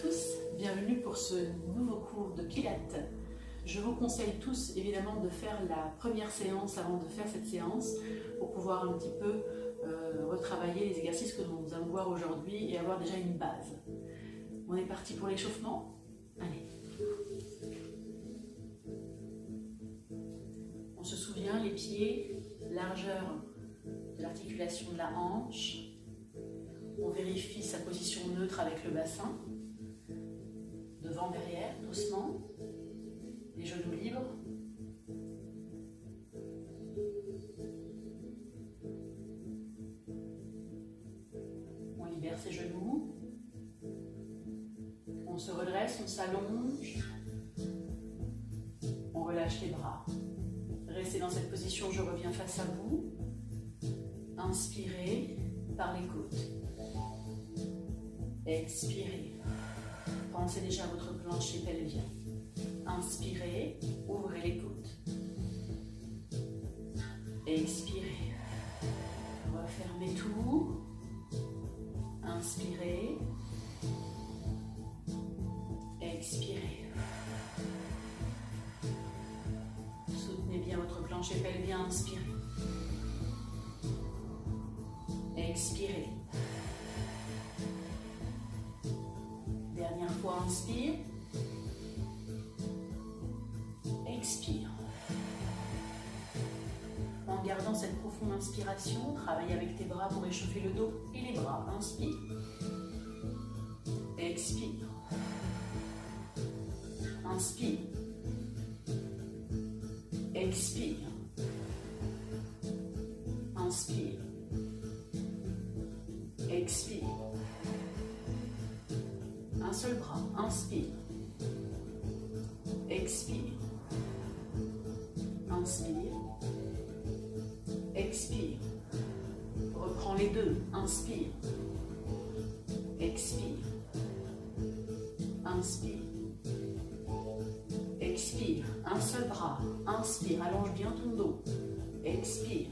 tous, bienvenue pour ce nouveau cours de Pilates. Je vous conseille tous évidemment de faire la première séance avant de faire cette séance pour pouvoir un petit peu retravailler les exercices que nous allons voir aujourd'hui et avoir déjà une base. On est parti pour l'échauffement. Allez. On se souvient, les pieds, largeur de l'articulation de la hanche. On vérifie sa position neutre avec le bassin. Devant, derrière, doucement. Les genoux libres. On libère ses genoux. On se redresse, on s'allonge. On relâche les bras. Restez dans cette position, je reviens face à vous. Inspirez par les côtes. Expirez. Pensez déjà à votre plancher pelvien. Inspirez, ouvrez les côtes. Expirez. Refermez tout. Inspirez. Expirez. Soutenez bien votre plancher pelvien. Inspirez. Expirez. Dernière fois, inspire. Expire. En gardant cette profonde inspiration, travaille avec tes bras pour échauffer le dos et les bras. Inspire. Expire. Inspire. Expire. Inspire. Expire. Un seul bras. Inspire. Expire. Inspire. Expire. Reprends les deux. Inspire. Expire. Inspire. Expire. Un seul bras. Inspire. Allonge bien ton dos. Expire.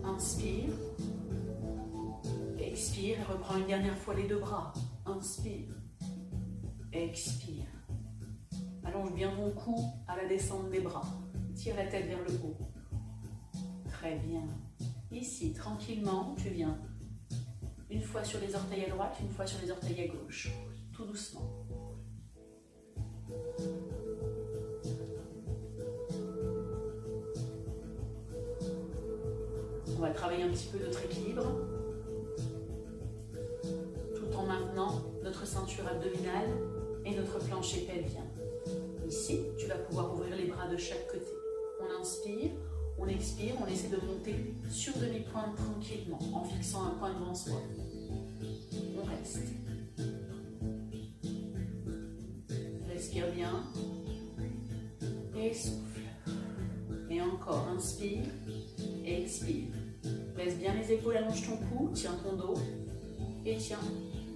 Inspire. Expire et reprends une dernière fois les deux bras. Inspire. Expire. Allonge bien ton cou à la descente des bras. Tire la tête vers le haut. Très bien. Ici, tranquillement, tu viens une fois sur les orteils à droite, une fois sur les orteils à gauche. Tout doucement. On va travailler un petit peu notre équilibre, tout en maintenant notre ceinture abdominale et notre plancher pelvien. Ici, tu vas pouvoir ouvrir les bras de chaque côté. On inspire, on expire, on essaie de monter sur demi-pointe tranquillement, en fixant un point devant soi. On reste. Respire bien. Et souffle. Et encore, inspire, expire. Laisse bien les épaules, allonge ton cou, tiens ton dos et tiens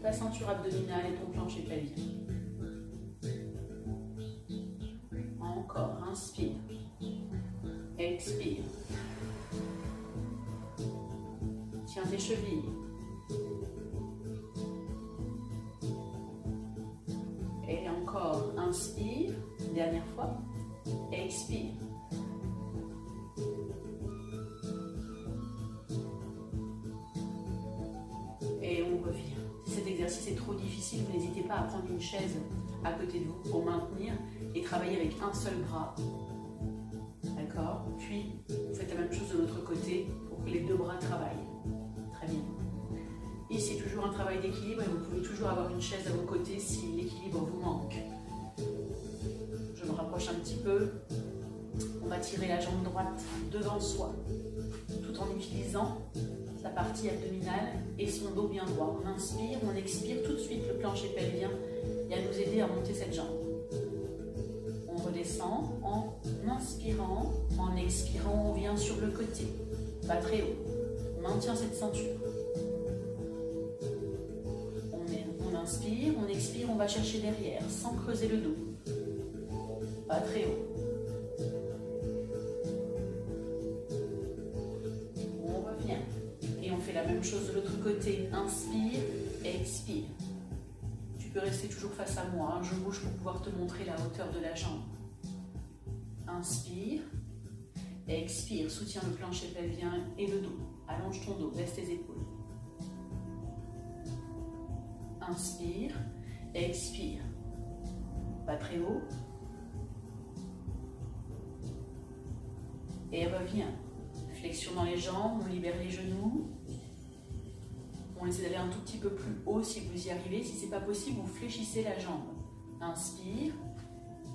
ta ceinture abdominale et ton plancher pelvien. Encore, inspire, expire. Tiens tes chevilles. Et encore, inspire, dernière fois, expire. Et on revient. Si cet exercice est trop difficile, vous n'hésitez pas à prendre une chaise à côté de vous pour maintenir et travailler avec un seul bras. D'accord? Puis, vous faites la même chose de l'autre côté pour que les deux bras travaillent. Très bien. Ici, toujours un travail d'équilibre et vous pouvez toujours avoir une chaise à vos côtés si l'équilibre vous manque. Je me rapproche un petit peu. On va tirer la jambe droite devant soi, tout en utilisant la partie abdominale et son dos bien droit. On inspire, on expire tout de suite le plancher pelvien et à nous aider à monter cette jambe. On redescend en inspirant, en expirant, on vient sur le côté, pas très haut. On maintient cette ceinture. On inspire, on expire, on va chercher derrière sans creuser le dos. Pas très haut. On revient. Et on fait la même chose de l'autre côté. Inspire, expire. Tu peux rester toujours face à moi, hein. Je bouge pour pouvoir te montrer la hauteur de la jambe. Inspire, expire, soutiens le plancher pelvien et le dos. Allonge ton dos, baisse tes épaules. Inspire, expire. Pas très haut. Et reviens. Flexion dans les jambes, on libère les genoux. On essaie d'aller un tout petit peu plus haut si vous y arrivez. Si ce n'est pas possible, vous fléchissez la jambe. Inspire,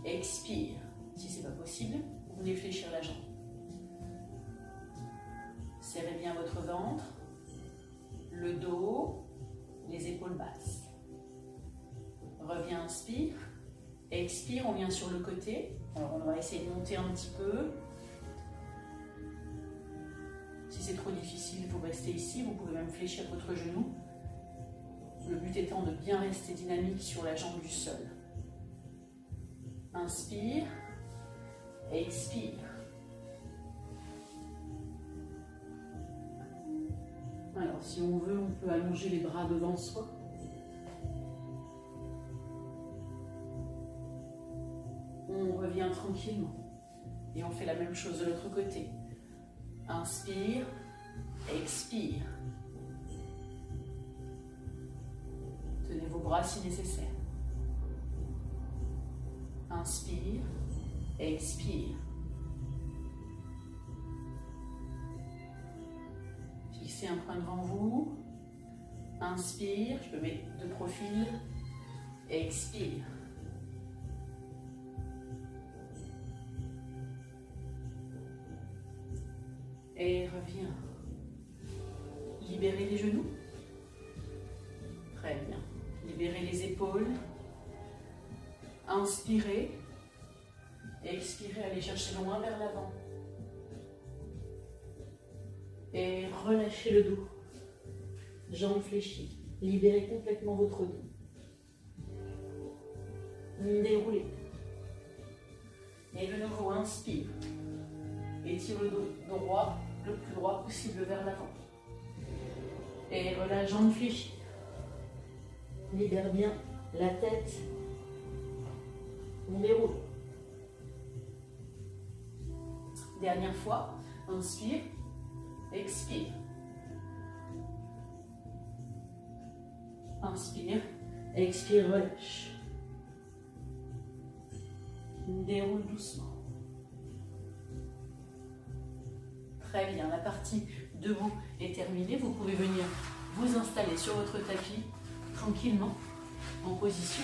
expire. Si ce n'est pas possible, vous venez fléchir la jambe. Serrez bien votre ventre, le dos, les épaules basses. Reviens, inspire. Expire, on vient sur le côté. Alors on va essayer de monter un petit peu. Si c'est trop difficile, vous restez ici. Vous pouvez même fléchir votre genou. Le but étant de bien rester dynamique sur la jambe du sol. Inspire. Expire. Alors, si on veut, on peut allonger les bras devant soi. On revient tranquillement. Et on fait la même chose de l'autre côté. Inspire, expire. Tenez vos bras si nécessaire. Inspire, expire. Fixez un point devant vous. Inspire, je peux mettre de profil. Expire. Et reviens. Libérez les genoux. Très bien. Libérez les épaules. Inspirez. Expirez, allez chercher loin vers l'avant. Et relâchez le dos. Jambes fléchies. Libérez complètement votre dos. Déroulez. Et de nouveau, inspire. Étire le dos droit, le plus droit possible vers l'avant. Et relâche, jambes fléchies. Libère bien la tête. On déroule. Dernière fois, inspire, expire. Inspire, expire, relâche. Déroule doucement. Très bien, la partie debout est terminée. Vous pouvez venir vous installer sur votre tapis tranquillement en position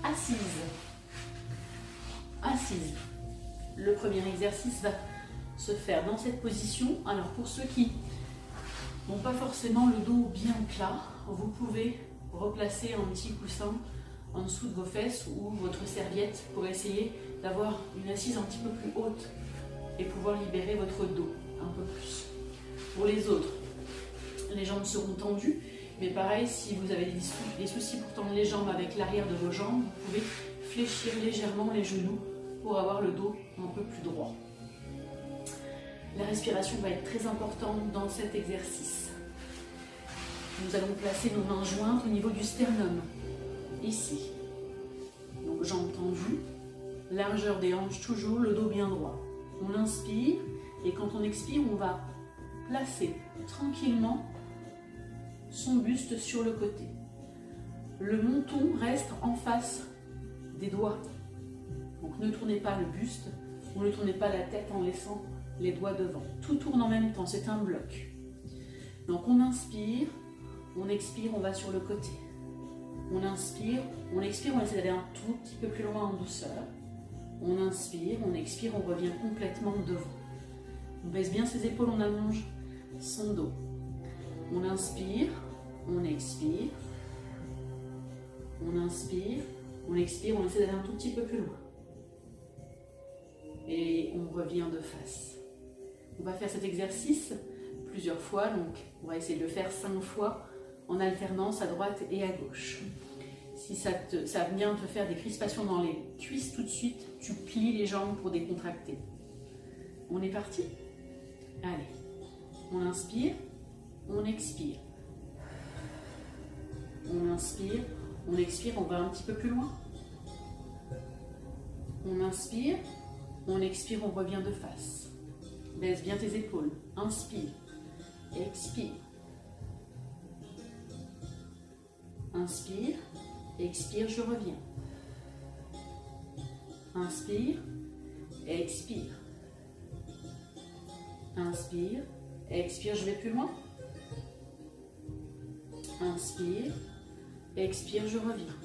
assise. Assise. Le premier exercice va se faire dans cette position. Alors pour ceux qui n'ont pas forcément le dos bien plat, vous pouvez replacer un petit coussin en dessous de vos fesses ou votre serviette pour essayer d'avoir une assise un petit peu plus haute et pouvoir libérer votre dos un peu plus. Pour les autres, les jambes seront tendues, mais pareil, si vous avez des soucis pour tendre les jambes avec l'arrière de vos jambes, vous pouvez fléchir légèrement les genoux pour avoir le dos un peu plus droit. La respiration va être très importante dans cet exercice. Nous allons placer nos mains jointes au niveau du sternum, ici. Donc jambes tendues, largeur des hanches toujours, le dos bien droit. On inspire et quand on expire, on va placer tranquillement son buste sur le côté. Le menton reste en face des doigts. Donc ne tournez pas le buste ou ne tournez pas la tête en laissant les doigts devant. Tout tourne en même temps, c'est un bloc. Donc on inspire, on expire, on va sur le côté. On inspire, on expire, on essaie d'aller un tout petit peu plus loin en douceur. On inspire, on expire, on revient complètement devant. On baisse bien ses épaules, on allonge son dos. On inspire, on expire. On inspire, on expire, on essaie d'aller un tout petit peu plus loin. Et on revient de face. On va faire cet exercice plusieurs fois, donc on va essayer de le faire 5 fois en alternance à droite et à gauche. Si ça vient te faire des crispations dans les cuisses tout de suite, tu plies les jambes pour décontracter. On est parti? Allez, on inspire, on expire. On inspire, On expire, on va un petit peu plus loin. On inspire, on expire, on revient de face. Baisse bien tes épaules. Inspire, expire. Inspire, expire, je reviens. Inspire, expire. Inspire, expire, je vais plus loin. Inspire, expire, je reviens.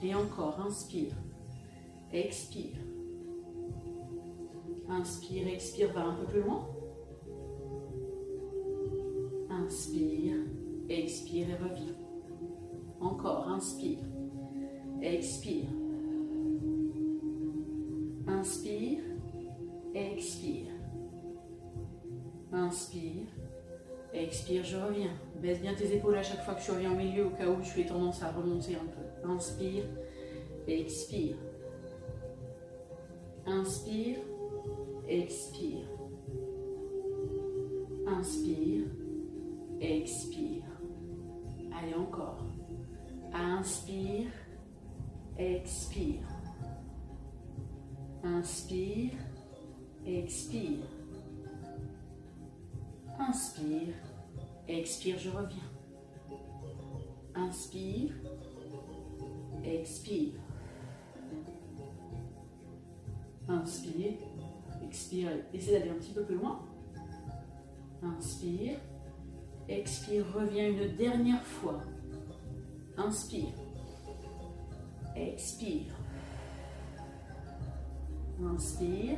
Et encore, inspire, expire. Inspire, expire, va un peu plus loin. Inspire, expire et reviens. Encore, inspire, expire. Inspire, expire. Inspire, expire, je reviens. Baisse bien tes épaules à chaque fois que tu reviens au milieu au cas où tu aies tendance à remonter un peu. Inspire, expire. Inspire, expire. Inspire, expire. Allez, encore. Inspire, expire. Inspire, expire. Inspire, expire, je reviens. Inspire, expire. Inspire, expire. Essaie d'aller un petit peu plus loin. Inspire, expire, reviens une dernière fois. Inspire, expire. Inspire,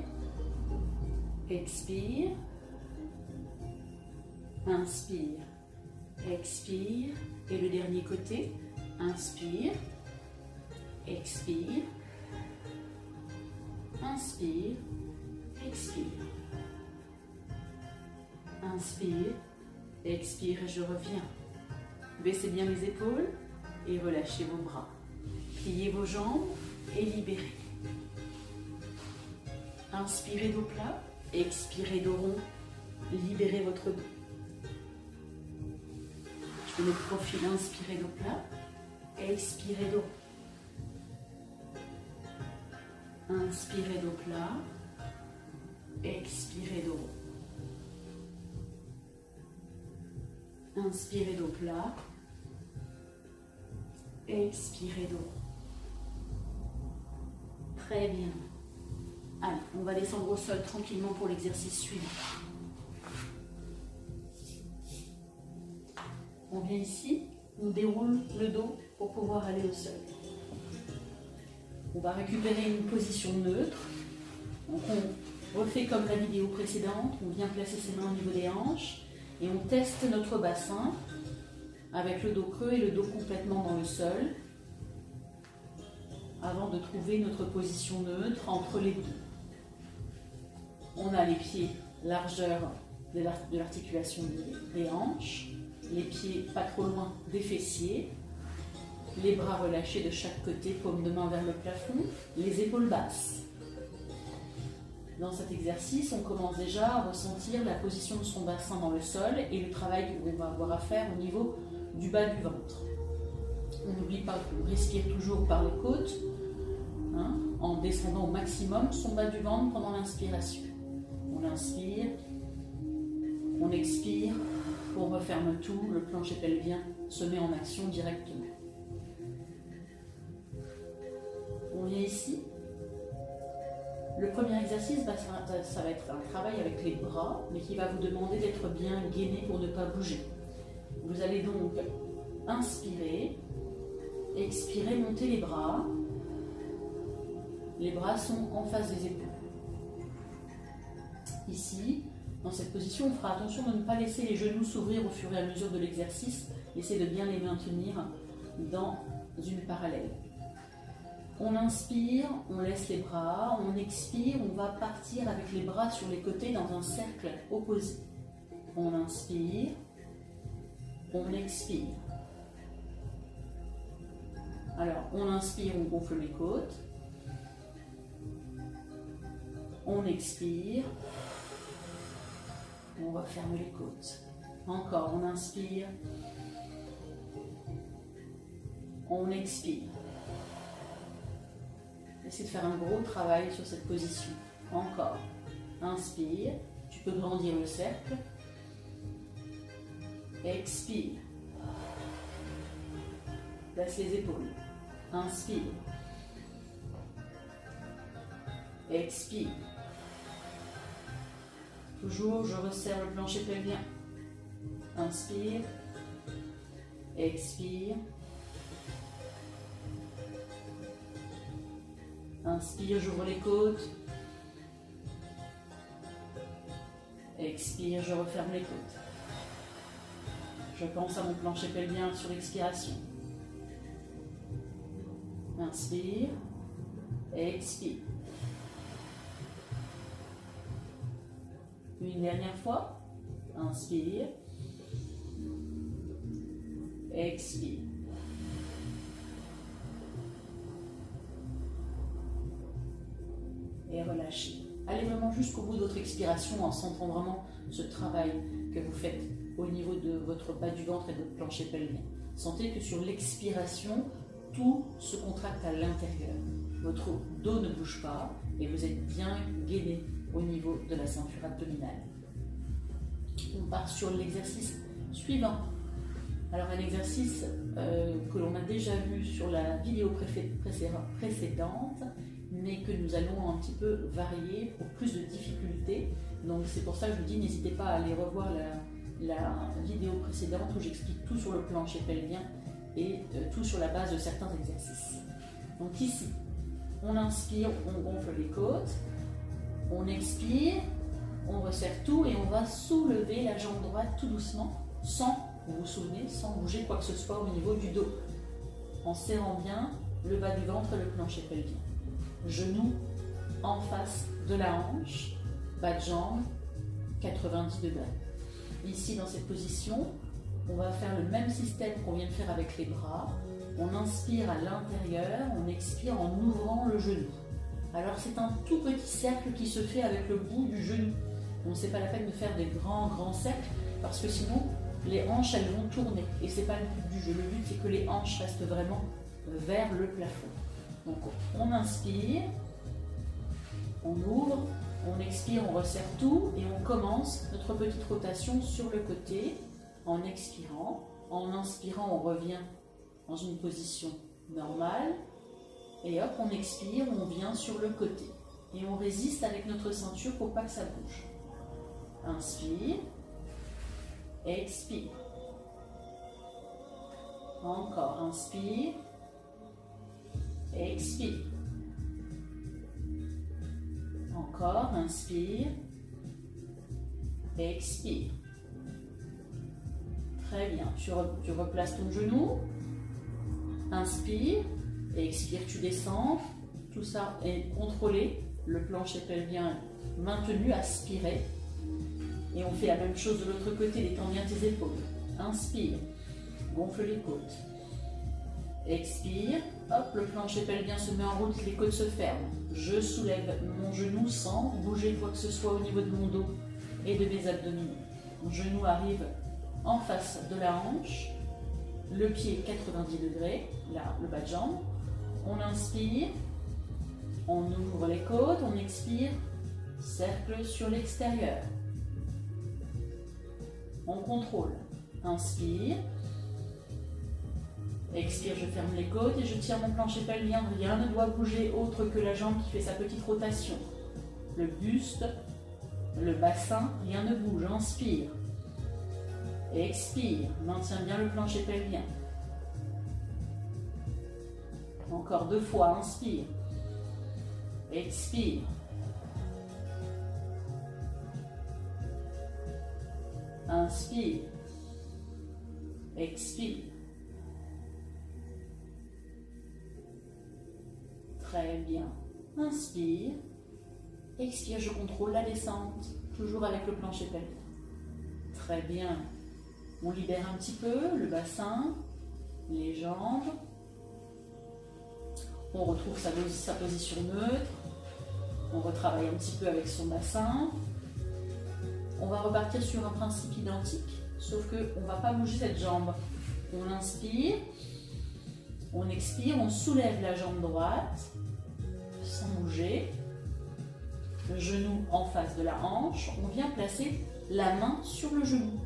expire. Inspire, expire. Et le dernier côté. Inspire, expire. Inspire, expire. Inspire, expire et je reviens. Baissez bien les épaules et relâchez vos bras. Pliez vos jambes et libérez. Inspirez dos plat, expirez dos rond. Libérez votre dos. Je le profil, inspirez dos plat, expirez dos. Inspirez dos plat, expirez dos. Inspirez dos plat, expirez dos. Très bien. Allez, on va descendre au sol tranquillement pour l'exercice suivant. On vient ici, on déroule le dos pour pouvoir aller au sol. On va récupérer une position neutre. Donc on refait comme la vidéo précédente, on vient placer ses mains au niveau des hanches et on teste notre bassin avec le dos creux et le dos complètement dans le sol avant de trouver notre position neutre entre les deux. On a les pieds largeur de l'articulation des hanches, les pieds pas trop loin des fessiers, les bras relâchés de chaque côté, paume de main vers le plafond, les épaules basses. Dans cet exercice, on commence déjà à ressentir la position de son bassin dans le sol et le travail qu'on va avoir à faire au niveau du bas du ventre. On n'oublie pas qu'on respire toujours par les côtes, en descendant au maximum son bas du ventre pendant l'inspiration. On inspire, on expire, on referme tout, le plancher pelvien se met en action directement. On vient ici. Le premier exercice, ça va être un travail avec les bras, mais qui va vous demander d'être bien gainé pour ne pas bouger. Vous allez donc inspirer, expirer, monter les bras. Les bras sont en face des épaules. Ici, dans cette position, on fera attention de ne pas laisser les genoux s'ouvrir au fur et à mesure de l'exercice. Essayez de bien les maintenir dans une parallèle. On inspire, on laisse les bras, on expire, on va partir avec les bras sur les côtés dans un cercle opposé. On inspire, on expire. Alors, on inspire, on gonfle les côtes. On expire, on referme les côtes. Encore, on inspire, On expire. Essayez de faire un gros travail sur cette position. Encore. Inspire. Tu peux grandir le cercle. Expire. Place les épaules. Inspire. Expire. Toujours, je resserre le plancher pelvien. Inspire. Expire. Inspire, j'ouvre les côtes. Expire, je referme les côtes. Je pense à mon plancher pelvien sur l'expiration. Inspire. Expire. Une dernière fois. Inspire. Expire. Et relâchez. Allez vraiment jusqu'au bout de votre expiration en sentant vraiment ce travail que vous faites au niveau de votre bas du ventre et de votre plancher pelvien. Sentez que sur l'expiration, tout se contracte à l'intérieur. Votre dos ne bouge pas et vous êtes bien gainé au niveau de la ceinture abdominale. On part sur l'exercice suivant. Alors un exercice que l'on a déjà vu sur la vidéo précédente, mais que nous allons un petit peu varier pour plus de difficultés. Donc c'est pour ça que je vous dis, n'hésitez pas à aller revoir la vidéo précédente où j'explique tout sur le plancher pelvien et tout sur la base de certains exercices. Donc ici, on inspire, on gonfle les côtes, on expire, on resserre tout et on va soulever la jambe droite tout doucement, sans, vous vous souvenez, sans bouger quoi que ce soit au niveau du dos, en serrant bien le bas du ventre et le plancher pelvien. Genoux en face de la hanche, bas de jambe, 90 degrés. Ici, dans cette position, on va faire le même système qu'on vient de faire avec les bras. On inspire à l'intérieur, on expire en ouvrant le genou. Alors c'est un tout petit cercle qui se fait avec le bout du genou. Donc c'est pas la peine de faire des grands cercles parce que sinon les hanches elles vont tourner et c'est pas le but du jeu. Le but c'est que les hanches restent vraiment vers le plafond. Donc on inspire, on ouvre, on expire, on resserre tout et on commence notre petite rotation sur le côté en expirant. En inspirant, on revient dans une position normale et hop, on expire, on vient sur le côté et on résiste avec notre ceinture pour pas que ça bouge. Inspire, expire. Encore, inspire, expire. Encore, inspire, expire. Très bien, tu replaces ton genou, inspire, expire, tu descends. Tout ça est contrôlé, le plancher pelvien maintenu, aspiré. Et on fait la même chose de l'autre côté, détends bien tes épaules. Inspire, gonfle les côtes. Expire, hop, le plancher pelvien se met en route, les côtes se ferment. Je soulève mon genou sans bouger quoi que ce soit au niveau de mon dos et de mes abdominaux. Mon genou arrive en face de la hanche, le pied 90 degrés, là, le bas de jambe. On inspire, on ouvre les côtes, on expire, cercle sur l'extérieur. On contrôle. Inspire. Expire, je ferme les côtes et je tire mon plancher pelvien. Rien ne doit bouger autre que la jambe qui fait sa petite rotation. Le buste, le bassin, rien ne bouge. Inspire. Expire. Maintiens bien le plancher pelvien. Encore 2 fois. Inspire. Expire. Inspire. Expire. Très bien. Inspire. Expire, je contrôle la descente. Toujours avec le plancher pelvien. Très bien. On libère un petit peu le bassin, les jambes. On retrouve sa position neutre. On retravaille un petit peu avec son bassin. On va repartir sur un principe identique, sauf qu'on ne va pas bouger cette jambe. On inspire, On expire, on soulève la jambe droite, sans bouger. Le genou en face de la hanche. On vient placer la main sur le genou.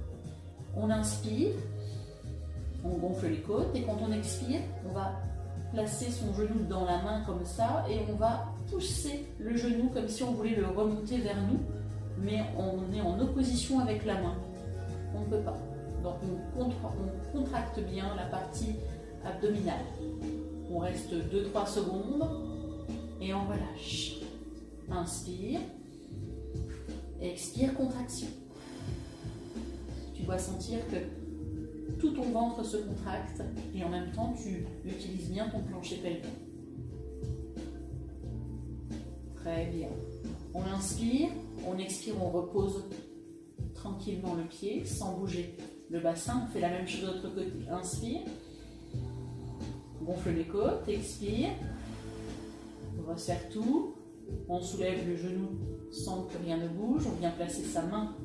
On inspire, on gonfle les côtes et quand on expire, on va placer son genou dans la main comme ça et on va pousser le genou comme si on voulait le remonter vers nous, mais on est en opposition avec la main. On ne peut pas. Donc on contracte bien la partie abdominale. On reste 2-3 secondes et on relâche. Inspire, expire, contraction. Tu dois sentir que tout ton ventre se contracte et en même temps tu utilises bien ton plancher pelvien. Très bien. On inspire, on expire, on repose tranquillement le pied sans bouger le bassin. On fait la même chose de l'autre côté. Inspire, gonfle les côtes, expire, on resserre tout. On soulève le genou sans que rien ne bouge. On vient placer sa main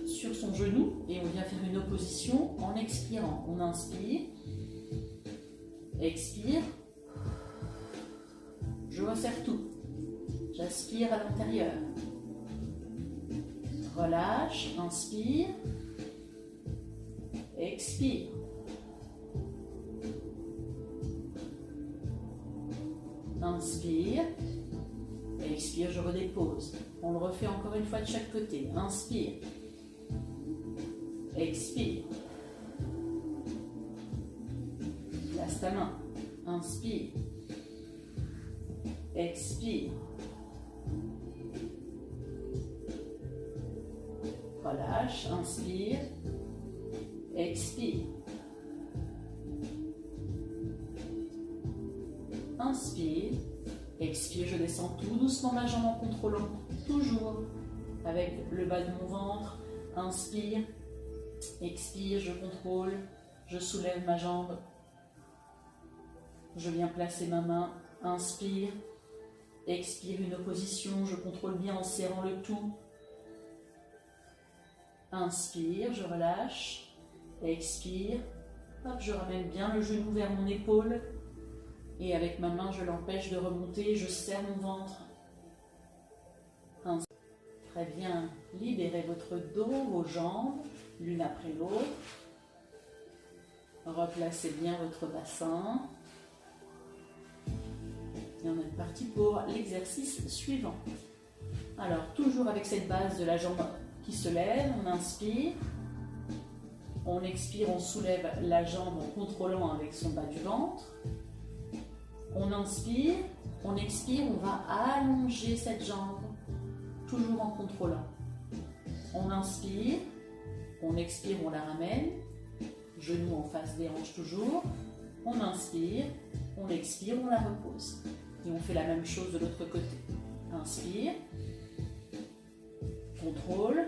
sur son genou et on vient faire une opposition en expirant. On inspire, expire, je resserre tout. J'aspire à l'intérieur. Relâche, inspire, expire. Inspire. Expire, je redépose. On le refait encore une fois de chaque côté. Inspire. Expire. Place ta main. Inspire. Expire. Relâche. Inspire. Expire. Inspire. Expire, je descends tout doucement ma jambe en contrôlant, toujours avec le bas de mon ventre. Inspire, expire, je contrôle, je soulève ma jambe. Je viens placer ma main, inspire, expire, une opposition, je contrôle bien en serrant le tout. Inspire, je relâche, expire, hop, je ramène bien le genou vers mon épaule. Et avec ma main, je l'empêche de remonter, je serre mon ventre. Inspire. Très bien, libérez votre dos, vos jambes, l'une après l'autre. Replacez bien votre bassin. Et on est parti pour l'exercice suivant. Alors, toujours avec cette base de la jambe qui se lève, on inspire. On expire, on soulève la jambe en contrôlant avec son bas du ventre. On inspire, on expire, on va allonger cette jambe, toujours en contrôlant. On inspire, on expire, on la ramène, genou en face des hanches toujours. On inspire, on expire, on la repose. Et on fait la même chose de l'autre côté. Inspire, contrôle,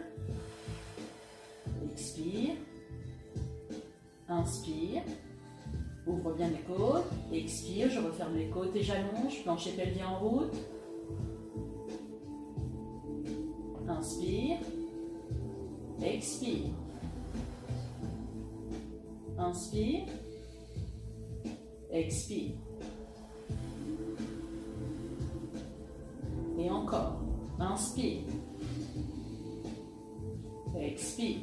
expire, inspire. Ouvre bien les côtes, expire, je referme les côtes et j'allonge, plancher pelvien en route. Inspire, expire. Inspire, expire. Et encore, inspire, expire.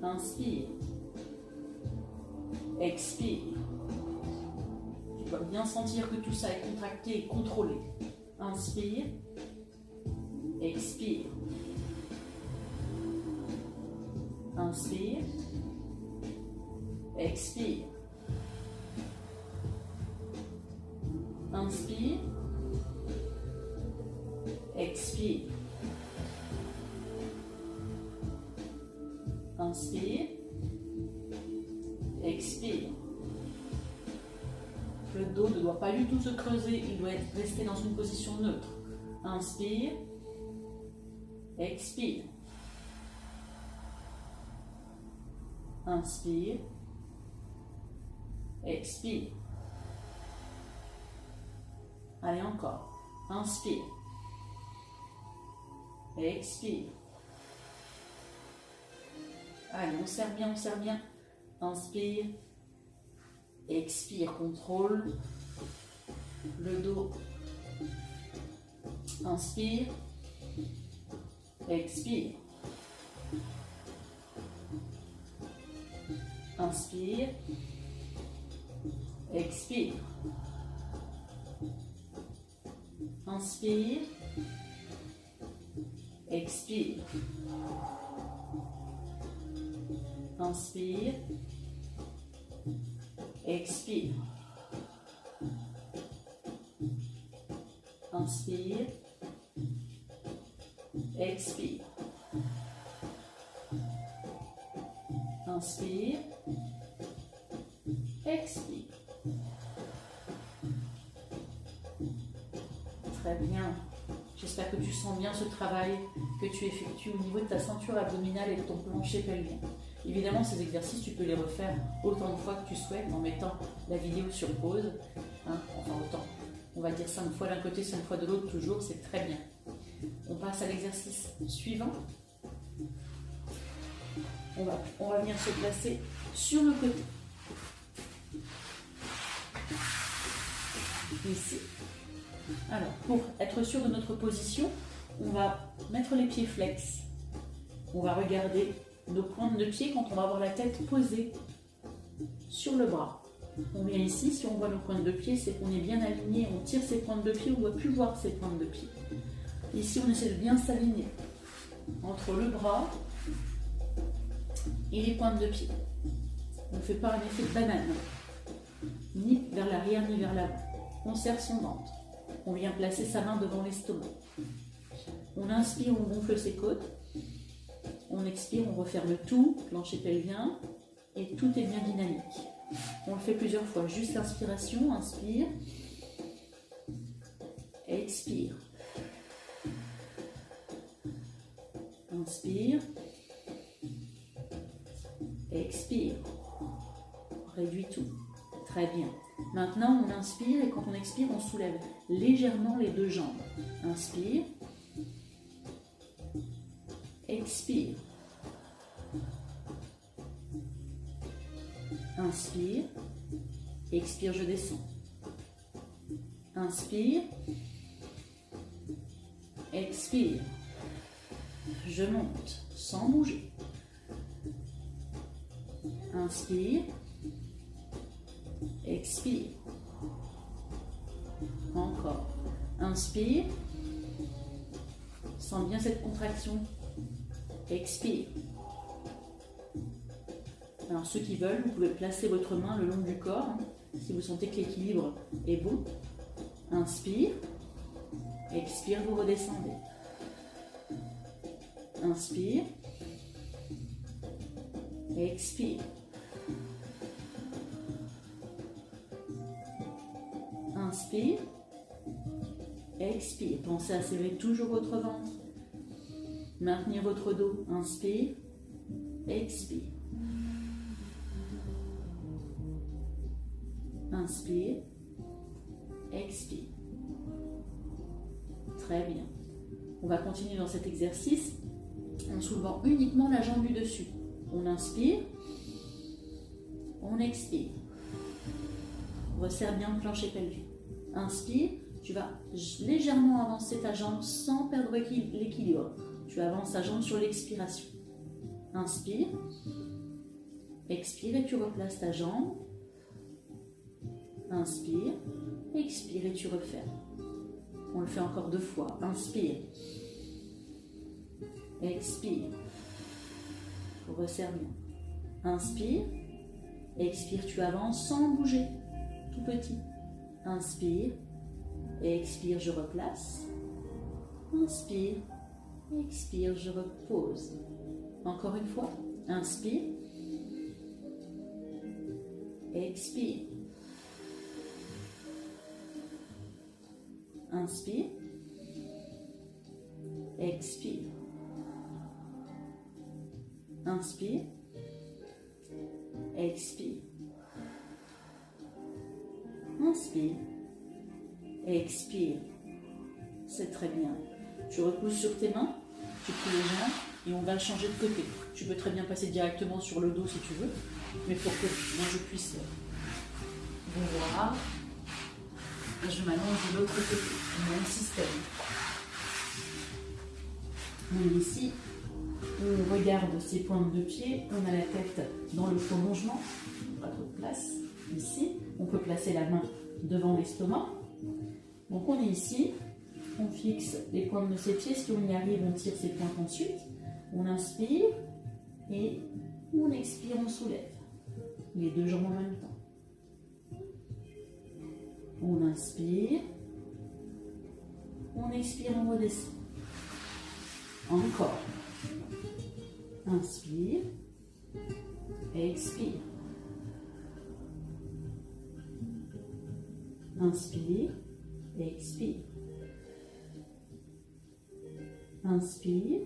Inspire, expire. Tu dois bien sentir que tout ça est contracté et contrôlé. Inspire, expire. Inspire, expire. Inspire, expire. Inspire, expire. Le dos ne doit pas du tout se creuser, il doit rester dans une position neutre. Inspire, expire. Inspire, expire. Allez, encore. Inspire, expire. Allez, on serre bien, on serre bien. Inspire. Expire, contrôle le dos. Inspire. Expire. Inspire. Expire. Inspire. Expire. Inspire. Expire. Inspire. Expire. Inspire. Expire. Très bien. J'espère que tu sens bien ce travail que tu effectues au niveau de ta ceinture abdominale et de ton plancher pelvien. Évidemment, ces exercices, tu peux les refaire autant de fois que tu souhaites en mettant la vidéo sur pause. Enfin, autant. On va dire 5 fois d'un côté, 5 fois de l'autre, toujours, c'est très bien. On passe à l'exercice suivant. On va venir se placer sur le côté. Ici. Alors, pour être sûr de notre position, on va mettre les pieds flex. On va regarder nos pointes de pied quand on va avoir la tête posée sur le bras. On vient ici, si on voit nos pointes de pied, c'est qu'on est bien aligné, on tire ses pointes de pied, on ne doit plus voir ses pointes de pied. Ici, on essaie de bien s'aligner entre le bras et les pointes de pied. On ne fait pas un effet de banane, ni vers l'arrière, ni vers l'avant. On serre son ventre. On vient placer sa main devant l'estomac. On inspire, on gonfle ses côtes. On expire, on referme tout, plancher pelvien, et tout est bien dynamique. On le fait plusieurs fois. Juste l'inspiration, inspire, expire. Inspire, expire. Réduis tout. Très bien. Maintenant, on inspire et quand on expire, on soulève légèrement les deux jambes. Inspire, expire. Inspire, expire, je descends. Inspire, expire, je monte sans bouger. Inspire, expire. Encore. Inspire, sens bien cette contraction. Expire. Alors ceux qui veulent, vous pouvez placer votre main le long du corps, si vous sentez que l'équilibre est bon. Inspire, expire, vous redescendez. Inspire, expire. Inspire, expire. Pensez à serrer toujours votre ventre. Maintenir votre dos. Inspire, expire. Inspire, expire. Très bien. On va continuer dans cet exercice en soulevant uniquement la jambe du dessus. On inspire, on expire. Resserre bien le plancher pelvien. Inspire, tu vas légèrement avancer ta jambe sans perdre l'équilibre. Tu avances ta jambe sur l'expiration. Inspire, expire et tu replaces ta jambe. Inspire, expire et tu refermes. On le fait encore 2 fois. Inspire, expire, resserre bien. Inspire, expire, tu avances sans bouger, tout petit. Inspire, expire, je replace. Inspire, expire, je repose. Encore une fois. Inspire, expire. Inspire, expire. Inspire, expire. Inspire, expire. C'est très bien. Tu repousses sur tes mains, tu plies les jambes, et on va changer de côté. Tu peux très bien passer directement sur le dos si tu veux, mais pour que moi je puisse vous voir, je m'allonge de l'autre côté, même système. Donc ici, on regarde ses pointes de pied, on a la tête dans le prolongement, pas trop de place. Ici, on peut placer la main devant l'estomac. Donc on est ici, on fixe les pointes de ses pieds, si on y arrive, on tire ses pointes ensuite. On inspire et on expire, on soulève les deux jambes en même temps. On inspire, on expire, on redescend. Encore. Inspire, expire. Inspire, expire. Inspire,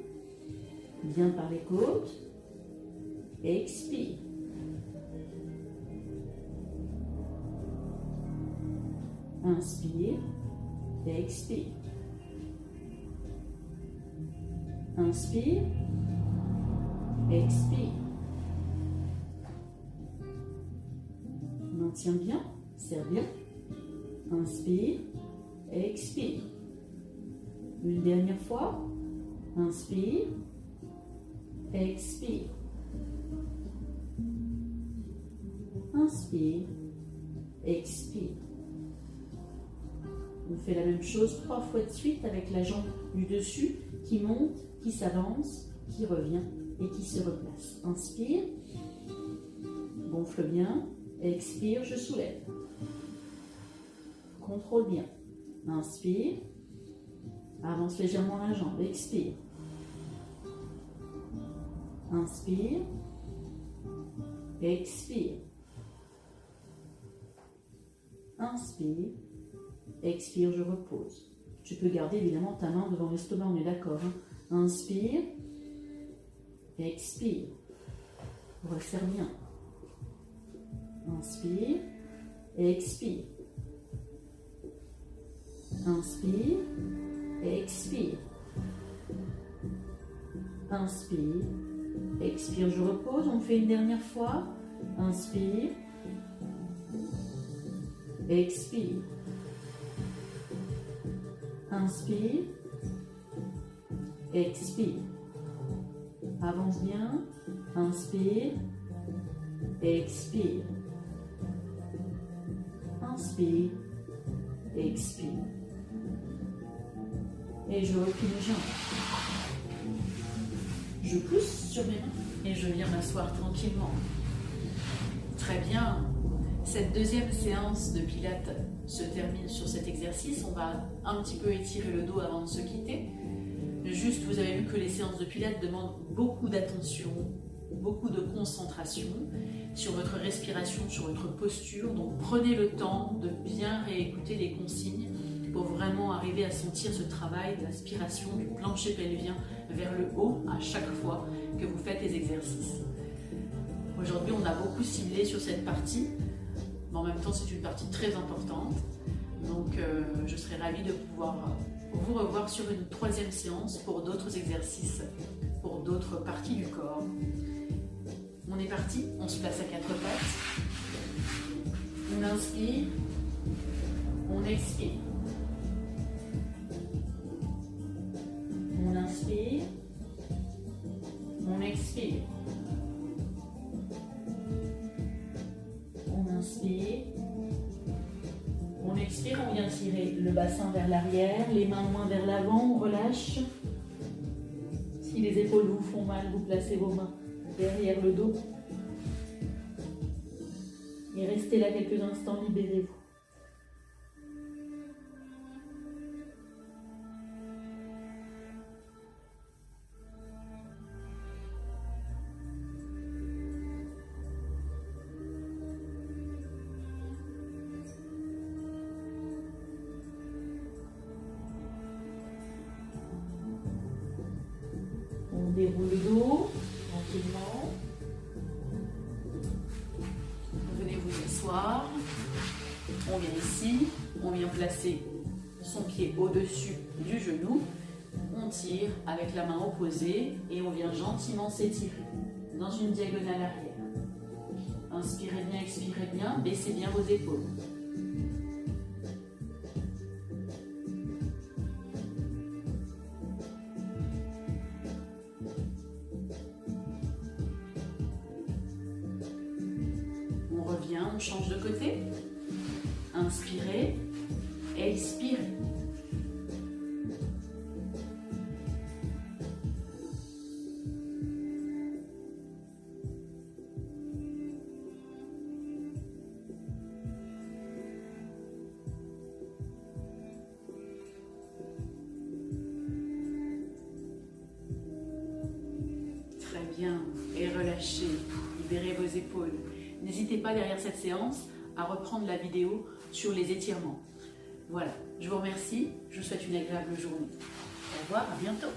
bien par les côtes. Expire. Inspire, expire. Inspire, expire. Maintiens bien, serre bien. Inspire, expire. Une dernière fois. Inspire, expire. Inspire, expire. On fait la même chose 3 fois de suite avec la jambe du dessus qui monte, qui s'avance, qui revient et qui se replace. Inspire, gonfle bien, expire, je soulève. Contrôle bien. Inspire, avance légèrement la jambe, expire. Inspire, expire. Inspire, expire, je repose. Tu peux garder évidemment ta main devant l'estomac, on est d'accord. Inspire, expire. Resserre bien. Inspire, expire. Inspire, expire. Inspire, expire, je repose. On fait une dernière fois. Inspire, expire. Inspire, expire. Avance bien. Inspire, expire. Inspire, expire. Et je replie mes jambes. Je pousse sur mes mains et je viens m'asseoir tranquillement. Très bien. Cette deuxième séance de pilates se termine sur cet exercice. On va un petit peu étirer le dos avant de se quitter. Juste, vous avez vu que les séances de pilates demandent beaucoup d'attention, beaucoup de concentration sur votre respiration, sur votre posture. Donc prenez le temps de bien réécouter les consignes pour vraiment arriver à sentir ce travail d'aspiration du plancher pelvien vers le haut à chaque fois que vous faites les exercices. Aujourd'hui, on a beaucoup ciblé sur cette partie, mais en même temps, c'est une partie très importante. Donc, je serais ravie de pouvoir vous revoir sur une troisième séance pour d'autres exercices, pour d'autres parties du corps. On est parti, on se place à 4 pattes. On inspire, on expire. On inspire, on expire. On inspire, on expire, on vient tirer le bassin vers l'arrière, les mains moins vers l'avant, on relâche. Si les épaules vous font mal, vous placez vos mains derrière le dos. Et restez là quelques instants, libérez-vous. On déroule le dos tranquillement. Venez vous asseoir. On vient ici, on vient placer son pied au-dessus du genou. on tire avec la main opposée et on vient gentiment s'étirer dans une diagonale arrière. Inspirez bien, expirez bien, baissez bien vos épaules. On revient, on change de côté. Inspirez, expirez. Très bien, et relâchez, libérez vos épaules. N'hésitez pas derrière cette séance à reprendre la vidéo sur les étirements. Voilà, je vous remercie, je vous souhaite une agréable journée. Au revoir, à bientôt.